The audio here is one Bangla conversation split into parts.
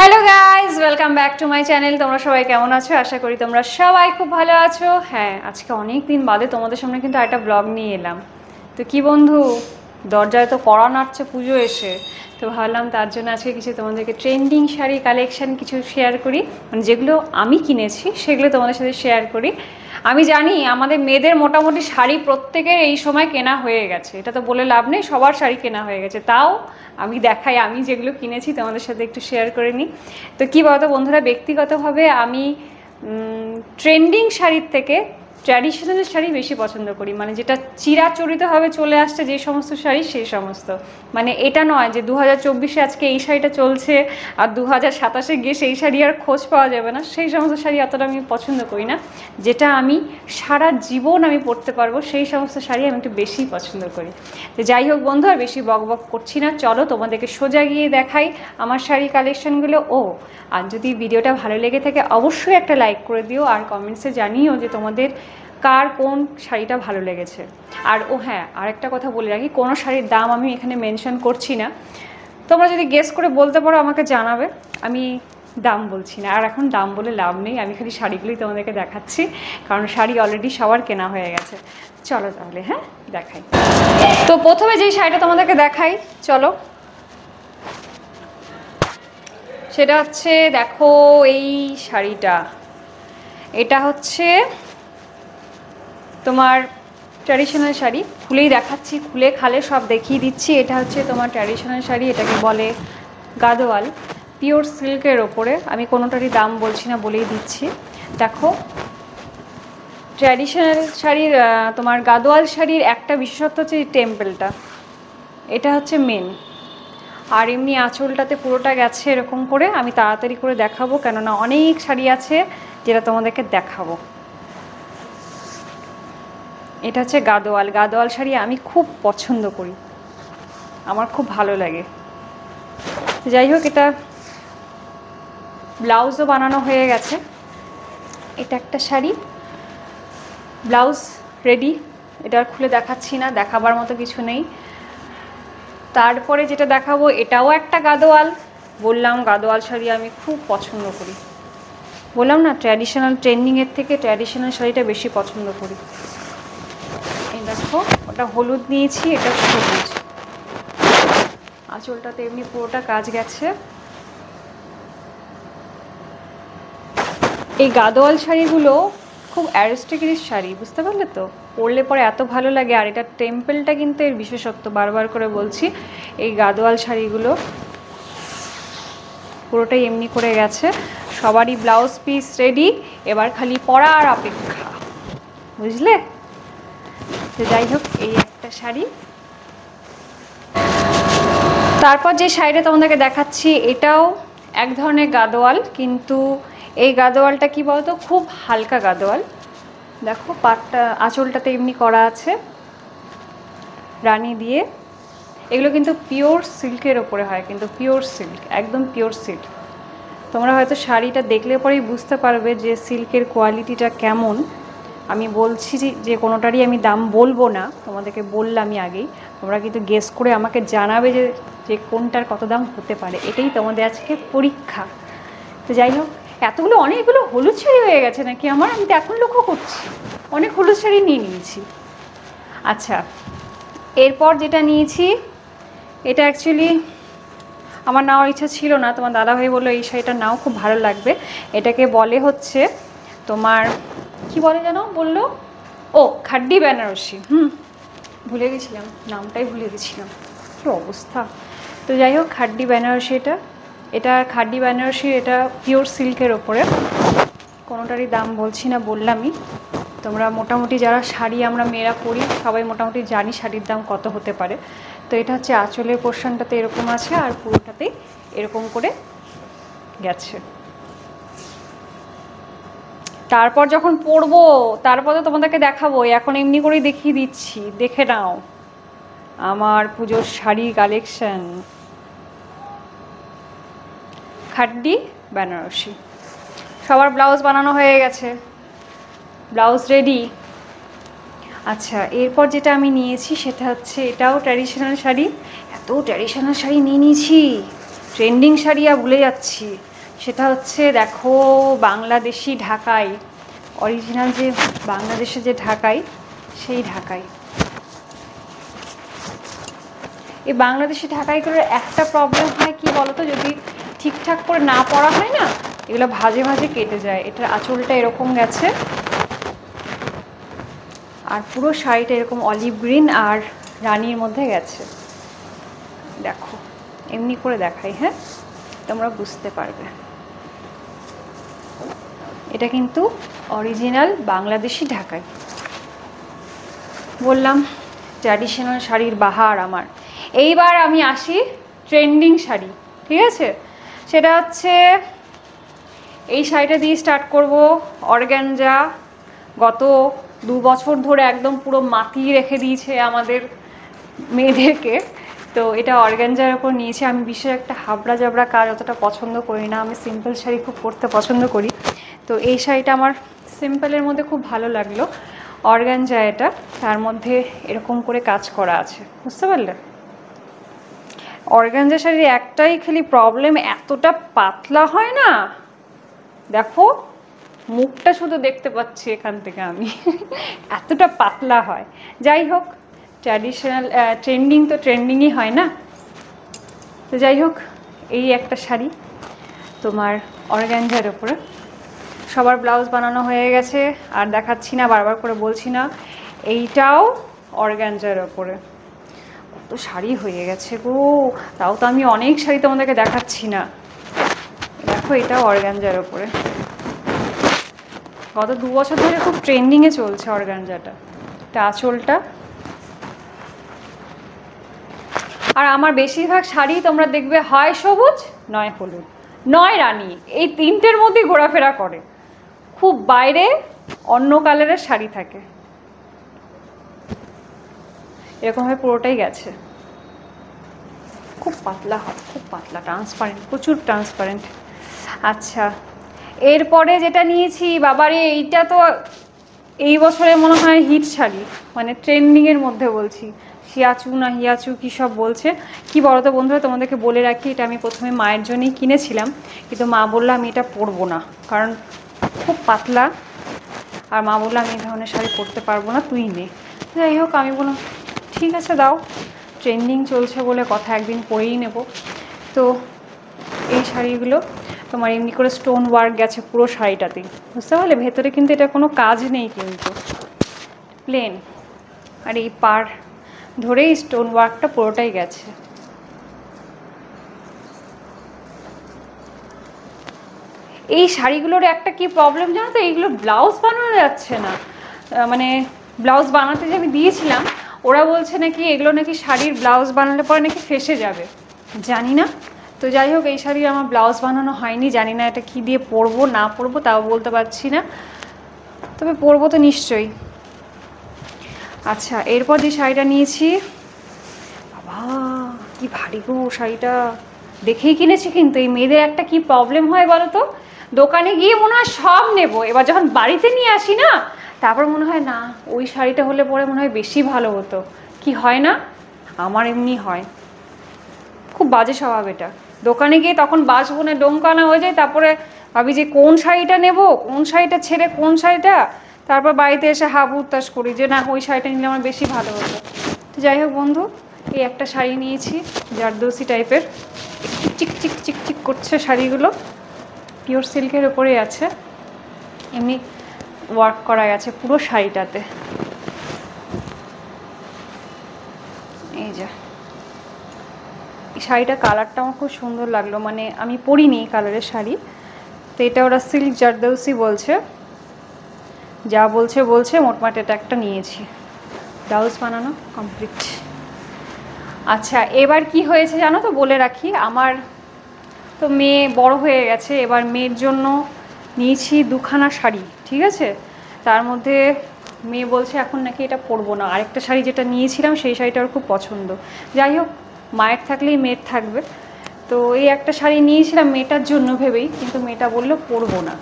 Hello guys, welcome back to my channel. তোমরা সবাই কেমন আছো? আশা করি তোমরা সবাই খুব ভালো আছো। হ্যাঁ, আজকে অনেক দিন বাদে তোমাদের সামনে কিন্তু একটা ব্লগ নিয়ে এলাম। তো কি বন্ধু, দরজায় তো কড়া নাড়ছে পুজো এসে, তো ভাবলাম তার জন্য আজকে কিছু তোমাদেরকে ট্রেন্ডিং শাড়ি কালেকশন কিছু শেয়ার করি, মানে যেগুলো আমি কিনেছি সেগুলো তোমাদের সাথে শেয়ার করি। আমি জানি আমাদের মেয়েদের মোটামুটি শাড়ি প্রত্যেকের এই সময় কেনা হয়ে গেছে, এটা তো বলে লাভ নেই, সবার শাড়ি কেনা হয়ে গেছে। তাও আমি দেখাই আমি যেগুলো কিনেছি তোমাদের সাথে একটু শেয়ার করে নিই। তো কী বলতো বন্ধুরা, ব্যক্তিগতভাবে আমি ট্রেন্ডিং শাড়ির থেকে ট্র্যাডিশনাল শাড়ি বেশি পছন্দ করি, মানে যেটা চিরাচরিতভাবে চলে আসছে যে সমস্ত শাড়ি সেই সমস্ত। মানে এটা নয় যে 2024-এ আজকে এই শাড়িটা চলছে আর 2027-এ গিয়ে সেই শাড়ি আর খোঁজ পাওয়া যাবে না, সেই সমস্ত শাড়ি অতটা আমি পছন্দ করি না। যেটা আমি সারা জীবন আমি পরতে পারবো সেই সমস্ত শাড়ি আমি একটু বেশি পছন্দ করি। তো যাই হোক বন্ধু, আর বেশি বক বক করছি না, চলো তোমাদেরকে সোজা গিয়ে দেখাই আমার শাড়ি কালেকশনগুলো। আর যদি ভিডিওটা ভালো লেগে থাকে অবশ্যই একটা লাইক করে দিও, আর কমেন্টসে জানিও যে তোমাদের কার কোন শাড়িটা ভালো লেগেছে। আর হ্যাঁ, আরেকটা কথা বলে রাখি, কোনো শাড়ির দাম আমি এখানে মেনশন করছি না, তোমরা যদি গেস করে বলতে পারো আমাকে জানাবে, আমি দাম বলছি না। আর এখন দাম বলে লাভ নেই, আমি খালি শাড়িগুলোই তোমাদেরকে দেখাচ্ছি, কারণ শাড়ি অলরেডি সবার কেনা হয়ে গেছে। চলো তাহলে হ্যাঁ দেখাই। তো প্রথমে যেই শাড়িটা তোমাদেরকে দেখাই চলো, সেটা হচ্ছে দেখো এই শাড়িটা। এটা হচ্ছে তোমার ট্র্যাডিশনাল শাড়ি, খুলেই দেখাচ্ছি, খুলে খালে সব দেখিয়ে দিচ্ছি। এটা হচ্ছে তোমার ট্র্যাডিশনাল শাড়ি, এটাকে বলে গাদোয়াল, পিওর সিল্কের ওপরে। আমি কোনোটারই দাম বলছি না, বলেই দিচ্ছি। দেখো ট্র্যাডিশনাল শাড়ির তোমার গাদোয়াল শাড়ির একটা বিশেষত্ব হচ্ছে এই টেম্পেলটা, এটা হচ্ছে মেন। আর এমনি আঁচলটাতে পুরোটা গেছে এরকম করে। আমি তাড়াতাড়ি করে দেখাবো, কেননা অনেক শাড়ি আছে যেটা তোমাদেরকে দেখাবো। এটা হচ্ছে গাদোয়াল। গাদোয়াল শাড়ি আমি খুব পছন্দ করি, আমার খুব ভালো লাগে। যাই হোক, এটা ব্লাউজও বানানো হয়ে গেছে। এটা একটা শাড়ি, ব্লাউজ রেডি, এটা আর খুলে দেখাচ্ছি না, দেখাবার মতো কিছু নেই। তারপরে যেটা দেখাবো এটাও একটা গাদোয়াল। বললাম গাদোয়াল শাড়ি আমি খুব পছন্দ করি, বললাম না ট্র্যাডিশনাল ট্রেন্ডিংয়ের থেকে ট্র্যাডিশনাল শাড়িটা বেশি পছন্দ করি। এই দেখো, ওটা হলুদ নিয়েছি, এটা সবুজ, আঁচলটাতে এমনি পুরোটা কাজ গেছে। এই গাদোয়াল শাড়িগুলো খুব অ্যারিস্টক্রেটিক শাড়ি, বুঝতে পারলে তো, পরলে পরে এত ভালো লাগে। আর এটা টেম্পেলটা কিন্তু এর বিশেষত্ব, বারবার করে বলছি। এই গাদোয়াল শাড়িগুলো পুরোটাই এমনি করে গেছে, সবারই ব্লাউজ পিস রেডি, এবার খালি পরার অপেক্ষা, বুঝলে? তো যাই হোক, এই একটা শাড়ি। তারপর যে শাড়িটা তোমাদেরকে দেখাচ্ছি এটাও এক ধরনের গাদোয়াল, কিন্তু এই গাদোয়ালটা কি বলতো, খুব হালকা গাদোয়াল। দেখো পাটটা, আঁচলটাতে এমনি করা আছে রানী দিয়ে। এগুলো কিন্তু পিওর সিল্কের ওপরে হয়, কিন্তু পিওর সিল্ক, একদম পিওর সিল্ক। তোমরা হয়তো শাড়িটা দেখলে পরেই বুঝতে পারবে যে সিল্কের কোয়ালিটিটা কেমন। আমি বলছি যে কোনোটারই আমি দাম বলবো না, তোমাদেরকে বললামই আগেই, তোমরা কিন্তু গেস করে আমাকে জানাবে যে কোনটার কত দাম হতে পারে। এটাই তোমাদের আজকে পরীক্ষা। তো যাই হোক, এতগুলো অনেকগুলো হলুদ শাড়ি হয়ে গেছে নাকি আমার, আমি তো এখন লক্ষ্য করছি অনেক হলুদ শাড়ি নিয়ে নিয়েছি। আচ্ছা, এরপর যেটা নিয়েছি, এটা অ্যাকচুয়ালি আমার নেওয়ার ইচ্ছা ছিল না, তোমার দাদাভাই বললো এই শাড়িটা নাও, খুব ভালো লাগবে। এটাকে বলে হচ্ছে তোমার কি বলে যেন বললো, খাড্ডি বেনারসি। ভুলে গেছিলাম, নামটাই ভুলে গেছিলাম, কী অবস্থা। তো যাই হোক, খাড্ডি বেনারসি, এটা খাড্ডি বেনারসি, এটা পিওর সিল্কের ওপরে। কোনোটারই দাম বলছি না, বললামই। তোমরা মোটামুটি যারা শাড়ি আমরা মেয়েরা পরি সবাই মোটামুটি জানি শাড়ির দাম কত হতে পারে। তো এটা হচ্ছে আঁচলের পোর্শনটাতে এরকম আছে, আর পুরোটাতেই এরকম করে গেছে। তারপর যখন পরবো তারপর তো তোমাদেরকে দেখাবো, এখন এমনি করেই দেখিয়ে দিচ্ছি, দেখে নাও আমার পুজোর শাড়ি কালেকশন। খাড্ডি বেনারসি, সবার ব্লাউজ বানানো হয়ে গেছে, ব্লাউজ রেডি। আচ্ছা, এরপর যেটা আমি নিয়েছি সেটা হচ্ছে এটাও ট্র্যাডিশনাল শাড়ি। এত ট্র্যাডিশনাল শাড়ি নিয়ে নিয়েছি, ট্রেন্ডিং শাড়ি আর ভুলে যাচ্ছি। সেটা হচ্ছে দেখো বাংলাদেশি ঢাকাই, অরিজিনাল যে বাংলাদেশের যে ঢাকাই, সেই ঢাকাই। এই বাংলাদেশি ঢাকাইগুলোর একটা প্রবলেম হয় কি বলতো, যদি ঠিকঠাক করে না পরা হয় না, এগুলো ভাজে ভাজে কেটে যায়। এটার আঁচলটা এরকম গেছে, আর পুরো শাড়িটা এরকম অলিভ গ্রিন আর রানির মধ্যে গেছে। দেখো এমনি করে দেখাই, হ্যাঁ তোমরা বুঝতে পারবে। এটা কিন্তু অরিজিনাল বাংলাদেশি ঢাকাই। বললাম ট্র্যাডিশনাল শাড়ির বাহার আমার। এইবার আমি আসি ট্রেন্ডিং শাড়ি, ঠিক আছে? সেটা হচ্ছে এই শাড়িটা দিয়ে স্টার্ট করব। অর্গানজা গত 2 বছর ধরে একদম পুরো মাতিয়ে রেখে দিয়েছে আমাদের মেয়েদেরকে। তো এটা অর্গানজার ওপর নিয়েছি। আমি বিশেষ একটা হাবড়া জাবড়া কাজ অতটা পছন্দ করি না, আমি সিম্পল শাড়ি খুব পরতে পছন্দ করি। তো এই শাড়িটা আমার সিম্পলের মধ্যে খুব ভালো লাগলো। অর্গানজা এটা, তার মধ্যে এরকম করে কাজ করা আছে, বুঝতে পারলে? অর্গানজা শাড়ির একটাই খালি প্রবলেম, এতটা পাতলা হয় না। দেখো মুখটা শুধু দেখতে পাচ্ছি এখান থেকে আমি এতটা পাতলা হয়। যাই হোক, ট্র্যাডিশনাল ট্রেন্ডিং তো ট্রেন্ডিংই হয় না। তো যাই হোক, এই একটা শাড়ি তোমার অর্গানজার ওপরে। সবার ব্লাউজ বানানো হয়ে গেছে, আর দেখাচ্ছি না, বারবার করে বলছি না। এইটাও অর্গানজার ওপরে। কত শাড়ি হয়ে গেছে গো, তাও তো আমি অনেক শাড়ি তোমাদেরকে দেখাচ্ছি না। দেখো এটাও অর্গানজার ওপরে। গত 2 বছর ধরে খুব ট্রেন্ডিংয়ে চলছে অর্গানজাটা। এটা আঁচলটা। আর আমার বেশিরভাগ শাড়ি তোমরা দেখবে হয় সবুজ, নয় হলুদ, নয় রানী, এই 3টের মধ্যেই ঘোরাফেরা করে। খুব বাইরে অন্য কালারের শাড়ি থাকে। এরকমভাবে পুরোটাই গেছে। খুব পাতলা হয়, খুব পাতলা, ট্রান্সপারেন্ট, প্রচুর ট্রান্সপারেন্ট। আচ্ছা, এরপরে যেটা নিয়েছি, বাবারে এইটা তো এই বছরে মনে হয় হিট শাড়ি, মানে ট্রেন্ডিংয়ের মধ্যে বলছি। শিয়াচু না হিয়াচু কী সব বলছে। কি বলো তো বন্ধুরা, তোমাদেরকে বলে রাখি, এটা আমি প্রথমে মায়ের জন্যই কিনেছিলাম, কিন্তু মা বললো আমি এটা পরবো না, কারণ খুব পাতলা। আর মা বললো আমি এই ধরনের শাড়ি পরতে পারবো না, তুই নে। যাই হোক, আমি বললাম ঠিক আছে দাও, ট্রেন্ডিং চলছে বলে কথা, একদিন পরেই নেব। তো এই শাড়িগুলো তোমার এমনি করে স্টোন ওয়ার্ক গেছে পুরো শাড়িটাতেই, বুঝতে পারলে? ভেতরে কিন্তু এটা কোনো কাজ নেই, কিন্তু প্লেন। আর এই পার ধরেই স্টোন ওয়ার্কটা পুরোটাই গেছে। এই শাড়িগুলোর একটা কি প্রবলেম জানো তো, এইগুলো ব্লাউজ বানানো যাচ্ছে না। মানে ব্লাউজ বানাতে যে আমি দিয়েছিলাম, ওরা বলছে নাকি এগুলো নাকি শাড়ির ব্লাউজ বানালে পরে নাকি ফেসে যাবে, জানি না। তো যাই হোক, এই শাড়ির আমার ব্লাউজ বানানো হয়নি, জানি না এটা কি দিয়ে পরবো না পরবো তাও বলতে পারছি না, তবে পরবো তো নিশ্চয়ই। আচ্ছা, এরপর যে শাড়িটা নিয়েছি, বাবা কি ভারী গো শাড়িটা, দেখেই কিনেছি। কিন্তু এই মেয়েদের একটা কি প্রবলেম হয় বলো তো, দোকানে গিয়ে মনে হয় সব নেব, এবার যখন বাড়িতে নিয়ে আসি না, তারপর মনে হয় না ওই শাড়িটা হলে পরে মনে হয় বেশি ভালো হতো। কি হয় না? আমার এমনি হয়, খুব বাজে স্বভাব এটা। দোকানে গিয়ে তখন বাসবনে ডোমকানা হয়ে যায়, তারপরে ভাবি যে কোন শাড়িটা নেব, কোন শাড়িটা ছেড়ে কোন শাড়িটা, তারপর বাড়িতে এসে হাবু উত্তাস করি যে না ওই শাড়িটা নিলে আমার বেশি ভালো হতো। তো যাই হোক বন্ধু, এই একটা শাড়ি নিয়েছি জারদৌসি টাইপের, চিক চিক চিক চিক করছে শাড়িগুলো, পিওর সিল্কের ওপরেই আছে, এমনি ওয়ার্ক করা গেছে পুরো শাড়িটাতে। এই যে এই শাড়িটা কালারটা আমার খুব সুন্দর লাগলো, মানে আমি পরিনি এই কালারের শাড়ি। তো এটা ওরা সিল্ক জারদৌসি বলছে, যা বলছে বলছে, মোটমাট এটা একটা নিয়েছি। ব্লাউজ বানানো কমপ্লিট। আচ্ছা, এবার কি হয়েছে জানো তো, বলে রাখি, আমার তো মেয়ে বড় হয়ে গেছে, এবার মেয়ের জন্য নিয়েছি 2খানা শাড়ি, ঠিক আছে? তার মধ্যে মেয়ে বলছে এখন নাকি এটা পরবো না, আরেকটা শাড়ি যেটা নিয়েছিলাম সেই শাড়িটা ওর খুব পছন্দ। যাই হোক, মায়ের থাকলেই মেয়ের থাকবে। তো এই একটা শাড়ি নিয়েছিলাম মেয়েটার জন্য ভেবেই, কিন্তু মেয়েটা বললো পরবো না।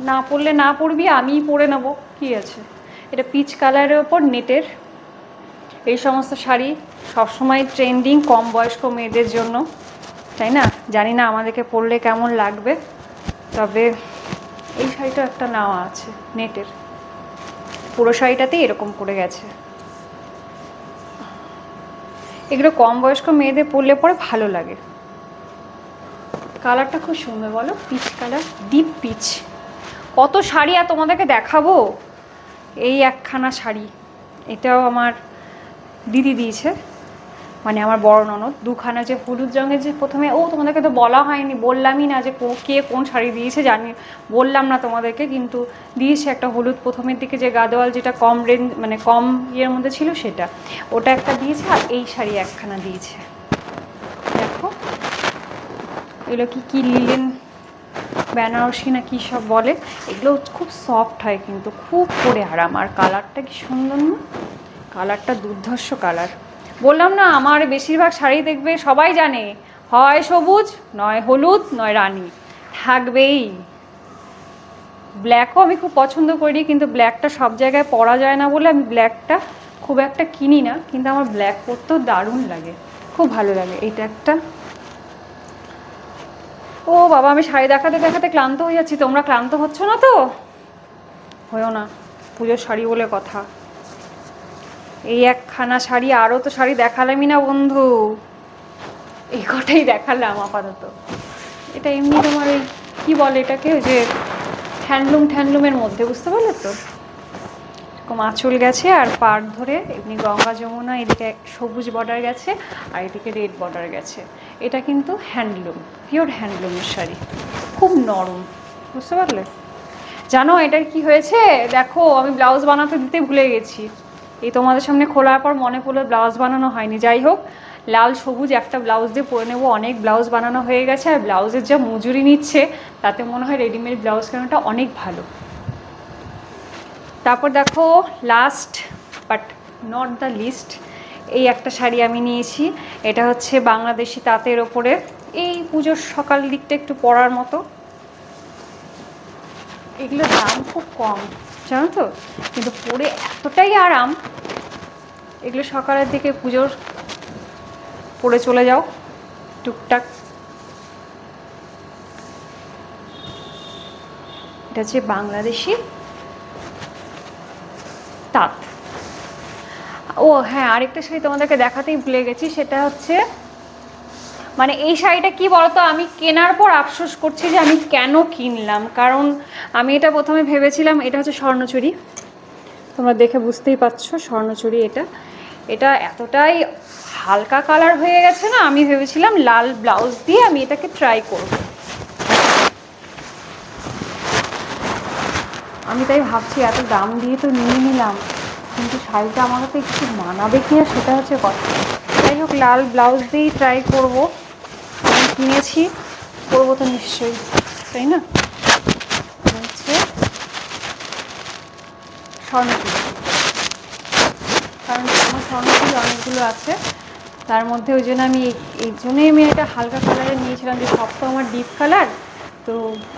না পরলে না পরবি, আমিই পরে নেবো, কী আছে। এটা পিচ কালারের ওপর নেটের। এই সমস্ত শাড়ি সবসময় ট্রেন্ডিং কম বয়স্ক মেয়েদের জন্য, তাই না? জানি না আমাদেরকে পরলে কেমন লাগবে। তবে এই শাড়িটা একটা নেওয়া আছে নেটের, পুরো শাড়িটাতেই এরকম করে গেছে। এগুলো কম বয়স্ক মেয়েদের পরলে পরে ভালো লাগে। কালারটা খুব সুন্দর, বলো, পিচ কালার, ডিপ পিচ। কত শাড়ি আর তোমাদেরকে দেখাবো। এই একখানা শাড়ি, এটাও আমার দিদি দিয়েছে, মানে আমার বড় ননদ। দুখানা যে হলুদ রঙের, যে প্রথমে তোমাদেরকে তো বলা হয়নি, বললামই না যে কে কোন শাড়ি দিয়েছে, জানি বললাম না তোমাদেরকে, কিন্তু দিয়েছে একটা হলুদ প্রথমের দিকে যে গাদোয়াল, যেটা কম রেঞ্জ মানে কম ইয়ের মধ্যে ছিল সেটা, ওটা একটা দিয়েছে। আর এই শাড়ি একখানা দিয়েছে, দেখো এগুলো কি লিলেন বেনারসি না কী সব বলে, এগুলো খুব সফট হয় কিন্তু খুব পরে আরাম। আর কালারটা কি সুন্দর না, কালারটা দুর্ধর্ষ কালার। বললাম না, আমার বেশিরভাগ শাড়ি দেখবে সবাই জানে, হয় সবুজ, নয় হলুদ, নয় রানী, থাকবেই। ব্ল্যাকও আমি খুব পছন্দ করি, কিন্তু ব্ল্যাকটা সব জায়গায় পরা যায় না বলে আমি ব্ল্যাকটা খুব একটা কিনি না, কিন্তু আমার ব্ল্যাক পরতেও দারুণ লাগে, খুব ভালো লাগে। এইটা একটা। ও বাবা, আমি শাড়ি দেখাতে দেখাতে ক্লান্ত হয়ে যাচ্ছি, তোমরা ক্লান্ত হচ্ছ না তো? হয়েও না, পুজোর শাড়ি বলে কথা। এই একখানা শাড়ি, আরও তো শাড়ি দেখালামই না বন্ধু, এই কটাই দেখালাম আপাতত। এটা এমনি তোমার ওই কী বলে এটাকে, ওই যে হ্যান্ডলুমের মধ্যে, বুঝতে পারলে তো? এরকম আঁচল গেছে আর পাড় ধরে এমনি গঙ্গা যমুনা, এদিকে সবুজ বর্ডার গেছে আর এদিকে রেড বর্ডার গেছে। এটা কিন্তু হ্যান্ডলুম, পিওর হ্যান্ডলুমের শাড়ি, খুব নরম, বুঝতে পারলে? জানো এটার কি হয়েছে, দেখো আমি ব্লাউজ বানাতে দিতে ভুলে গেছি, এই তোমাদের সামনে খোলার পর মনে পড়লো ব্লাউজ বানানো হয়নি। যাই হোক, লাল সবুজ একটা ব্লাউজ দিয়ে পরে নেবো, অনেক ব্লাউজ বানানো হয়ে গেছে। আর ব্লাউজের যা মজুরি নিচ্ছে তাতে মনে হয় রেডিমেড ব্লাউজ কেনাটা অনেক ভালো। তারপর দেখো, last but not the least, এই একটা শাড়ি আমি নিয়েছি। এটা হচ্ছে বাংলাদেশি তাঁতের ওপরে, এই পুজোর সকাল দিকটা একটু পরার মতো। এগুলোর দাম খুব কম জানো তো, কিন্তু পরে এতটাই আরাম। এগুলো সকালের দিকে পুজোর পরে চলে যাও টুকটাক। এটা হচ্ছে বাংলাদেশি তাঁত। ও হ্যাঁ, আরেকটা শাড়ি তোমাদেরকে দেখাতেই ভুলে গেছি, সেটা হচ্ছে, মানে এই শাড়িটা কি বলতো, আমি কেনার পর আফসোস করছি যে আমি কেন কিনলাম। কারণ আমি এটা প্রথমে ভেবেছিলাম, এটা হচ্ছে স্বর্ণচুরি, তোমরা দেখে বুঝতেই পারছো স্বর্ণচুরি। এটা এতটাই হালকা কালার হয়ে গেছে না, আমি ভেবেছিলাম লাল ব্লাউজ দিয়ে আমি এটাকে ট্রাই করব। আমি তাই ভাবছি এত দাম দিয়ে তো নিয়ে নিলাম, কিন্তু শাড়িটা আমার কাছে একটু মানাবে কি না সেটা হচ্ছে কথা। যাই হোক, লাল ব্লাউজ দিয়েই ট্রাই করবো। আমি কিনেছি, করবো তো নিশ্চয়ই, তাই না? হচ্ছে স্বর্ণচুরি, কারণ আমার স্বর্ণচুরি অনেকগুলো আছে, তার মধ্যে ওই জন্য আমি এই জন্যই আমি একটা হালকা কালারের নিয়েছিলাম, যে সব তো আমার ডিপ কালার, তো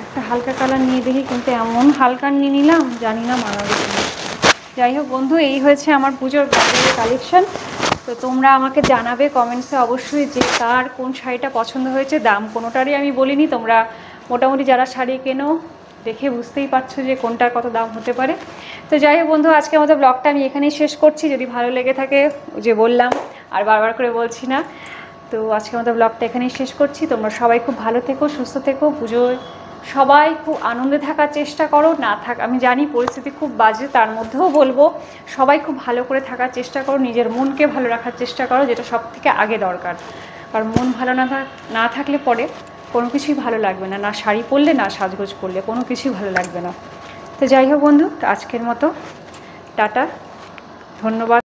একটা হালকা কালার নিয়ে দেখি, কিন্তু এমন হালকা নিয়ে নিলাম, জানি না মানাবে কিনা। যাই হোক বন্ধু, এই হয়েছে আমার পুজোর বাজারের কালেকশন। তো তোমরা আমাকে জানাবে কমেন্টসে অবশ্যই যে কার কোন শাড়িটা পছন্দ হয়েছে। দাম কোনোটারই আমি বলিনি, তোমরা মোটামুটি যারা শাড়ি কেনো দেখে বুঝতেই পারছো যে কোনটার কত দাম হতে পারে। তো যাই হোক বন্ধু, আজকে আমাদের ব্লগটা আমি এখানেই শেষ করছি। যদি ভালো লেগে থাকে, যে বললাম আর বারবার করে বলছি না, তো আজকে আমাদের ব্লগটা এখানেই শেষ করছি। তোমরা সবাই খুব ভালো থেকো, সুস্থ থেকো, পুজোয় সবাই খুব আনন্দে থাকার চেষ্টা করো। না থাক, আমি জানি পরিস্থিতি খুব বাজে, তার মধ্যেও বলবো সবাই খুব ভালো করে থাকার চেষ্টা করো, নিজের মনকে ভালো রাখার চেষ্টা করো, যেটা সব থেকে আগে দরকার। কারণ মন ভালো না থাকলে পরে কোনো কিছুই ভালো লাগবে না, না শাড়ি পরলে, না সাজগোজ করলে, কোনো কিছুই ভালো লাগবে না। তো যাই হোক বন্ধু, আজকের মতো টাটা, ধন্যবাদ।